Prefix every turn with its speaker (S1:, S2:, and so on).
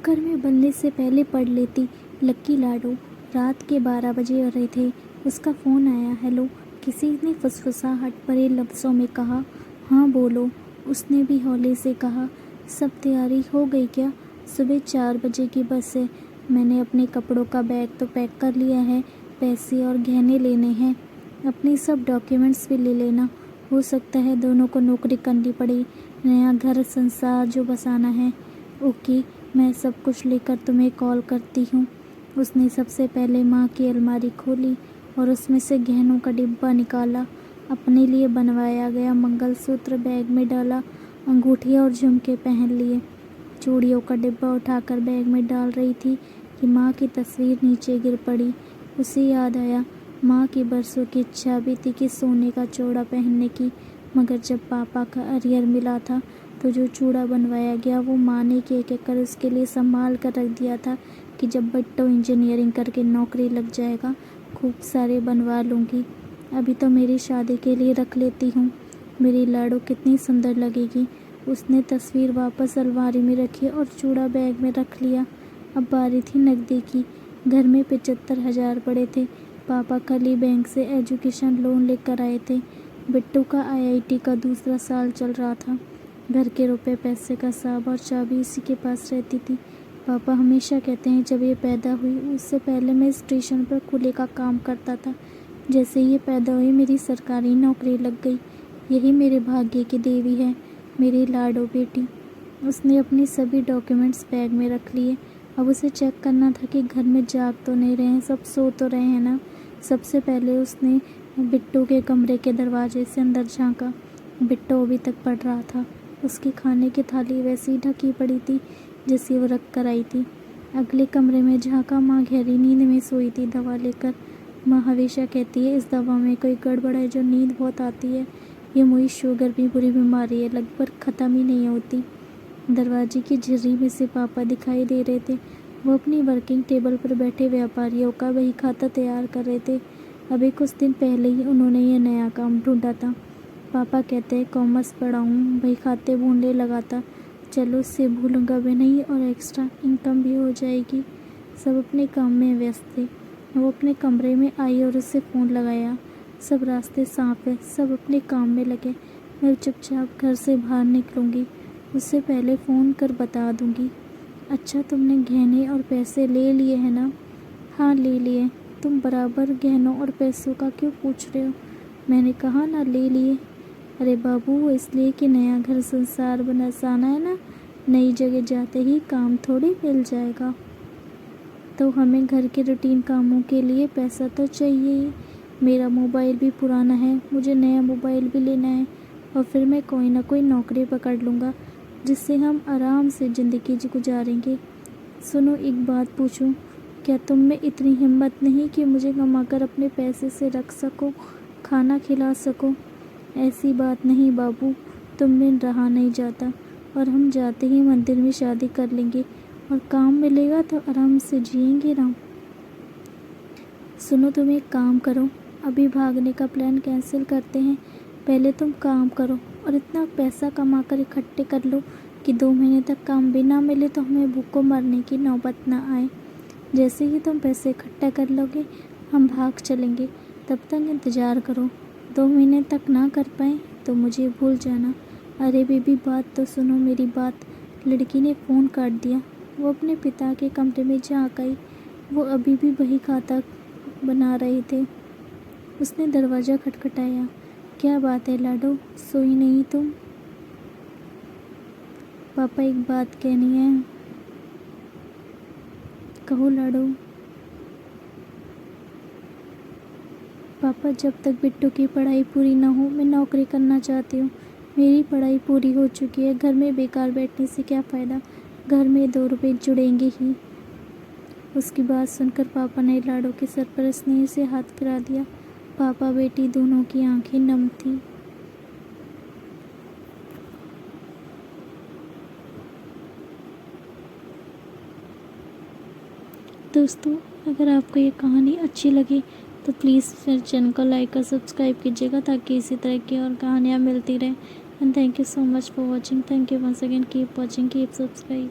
S1: Cooker में बनने से पहले पढ़ लेती। लक्की लाडो। रात के 12 बजे हो रहे थे। उसका फ़ोन आया। हेलो, किसी ने फुसफुसाहट भरे लफ्ज़ों में कहा। हाँ बोलो, उसने भी हौले से कहा। सब तैयारी हो गई क्या? सुबह 4 बजे की बस है। मैंने अपने कपड़ों का बैग तो पैक कर लिया है, पैसे और गहने लेने हैं। अपने सब डॉक्यूमेंट्स भी ले लेना। हो सकता है दोनों को नौकरी करनी पड़े, नया घर संसार जो बसाना है। ओके, मैं सब कुछ लेकर तुम्हें कॉल करती हूँ। उसने सबसे पहले माँ की अलमारी खोली और उसमें से गहनों का डिब्बा निकाला। अपने लिए बनवाया गया मंगलसूत्र बैग में डाला, अंगूठियाँ और झुमके पहन लिए। चूड़ियों का डिब्बा उठाकर बैग में डाल रही थी कि माँ की तस्वीर नीचे गिर पड़ी। उसे याद आया, माँ की बरसों की इच्छा भी थी कि सोने का चूड़ा पहनने की, मगर जब पापा का अरियर मिला था तो जो चूड़ा बनवाया गया वो माँ ने केक कर उसके लिए संभाल कर रख दिया था कि जब बिट्टू इंजीनियरिंग करके नौकरी लग जाएगा खूब सारे बनवा लूँगी। अभी तो मेरी शादी के लिए रख लेती हूँ। मेरी लाडो कितनी सुंदर लगेगी। उसने तस्वीर वापस अलमारी में रखी और चूड़ा बैग में रख लिया। अब बारी थी नकदी की। घर में 75,000 पड़े थे। पापा कल ही बैंक से एजुकेशन लोन लेकर आए थे। बिट्टू का आईआईटी का दूसरा साल चल रहा था। घर के रुपए पैसे का हिसाब और चाबी इसी के पास रहती थी। पापा हमेशा कहते हैं जब ये पैदा हुई उससे पहले मैं स्टेशन पर कूली का काम करता था। जैसे ये पैदा हुई मेरी सरकारी नौकरी लग गई। यही मेरे भाग्य की देवी है, मेरी लाडो बेटी। उसने अपने सभी डॉक्यूमेंट्स बैग में रख लिए। अब उसे चेक करना था कि घर में जाग तो नहीं रहे हैं, सब सो तो रहे हैं ना। सबसे पहले उसने बिट्टू के कमरे के दरवाजे से अंदर झांका। बिट्टू अभी तक पढ़ रहा था। उसकी खाने की थाली वैसी ही ढकी पड़ी थी जैसी वो रख कर आई थी। अगले कमरे में झांका। माँ गहरी नींद में सोई थी दवा लेकर। माँ हमेशा कहती है इस दवा में कोई गड़बड़ है जो नींद बहुत आती है। ये मुझे शुगर भी बुरी बीमारी है, लगभग ख़त्म ही नहीं होती। दरवाजे की झिर्री में से पापा दिखाई दे रहे थे। वो अपनी वर्किंग टेबल पर बैठे व्यापारियों का बही खाता तैयार कर रहे थे। अभी कुछ दिन पहले ही उन्होंने ये नया काम ढूंढा था। पापा कहते हैं कॉमर्स पढ़ा हूँ, बही खाते भूनने लगा था। चलो उससे भूलूंगा भी नहीं और एक्स्ट्रा इनकम भी हो जाएगी। सब अपने काम में व्यस्त थे। वो अपने कमरे में आई और उससे फ़ोन लगाया। सब रास्ते साफ है, सब अपने काम में लगे। मैं चुपचाप घर से बाहर निकलूँगी, उससे पहले फ़ोन कर बता दूँगी। अच्छा, तुमने गहने और पैसे ले लिए हैं ना? हाँ ले लिए। तुम बराबर गहनों और पैसों का क्यों पूछ रहे हो? मैंने कहा ना ले लिए। अरे बाबू, वो इसलिए कि नया घर संसार बनाना है ना। नई जगह जाते ही काम थोड़ी मिल जाएगा। तो हमें घर के रूटीन कामों के लिए पैसा तो चाहिए ही। मेरा मोबाइल भी पुराना है, मुझे नया मोबाइल भी लेना है। और फिर मैं कोई ना कोई नौकरी पकड़ लूँगा जिससे हम आराम से ज़िंदगी गुजारेंगे। सुनो, एक बात पूछूं, क्या तुम में इतनी हिम्मत नहीं कि मुझे कमाकर अपने पैसे से रख सको, खाना खिला सको? ऐसी बात नहीं बाबू, तुम में रहा नहीं जाता और हम जाते ही मंदिर में शादी कर लेंगे और काम मिलेगा तो आराम से जिएंगे ना। सुनो, तुम एक काम करो, अभी भागने का प्लान कैंसिल करते हैं। पहले तुम काम करो और इतना पैसा कमा कर इकट्ठे कर लो कि 2 महीने तक काम भी ना मिले तो हमें भूखों मरने की नौबत ना आए। जैसे ही तुम पैसे इकट्ठा कर लोगे हम भाग चलेंगे। तब तक इंतज़ार करो। 2 महीने तक ना कर पाए तो मुझे भूल जाना। अरे बेबी, बात तो सुनो मेरी बात। लड़की ने फ़ोन काट दिया। वो अपने पिता के कमरे में झाँक आई। वो अभी भी बही खाता बना रहे थे। उसने दरवाज़ा खटखटाया। क्या बात है लाडो, सोई नहीं तुम? पापा, एक बात कहनी है। कहो लाडो। पापा, जब तक बिट्टू की पढ़ाई पूरी ना हो मैं नौकरी करना चाहती हूँ। मेरी पढ़ाई पूरी हो चुकी है, घर में बेकार बैठने से क्या फ़ायदा, घर में 2 रुपये जुड़ेंगे ही। उसकी बात सुनकर पापा ने लाडो के सर पर स्नेह से हाथ फिरा दिया। पापा बेटी दोनों की आंखें नम थीं। दोस्तों, अगर आपको ये कहानी अच्छी लगी तो प्लीज़ मेरे चैनल को लाइक और सब्सक्राइब कीजिएगा ताकि इसी तरह की और कहानियाँ मिलती रहें। And thank you so much for watching. Thank you once again. Keep watching, keep subscribe.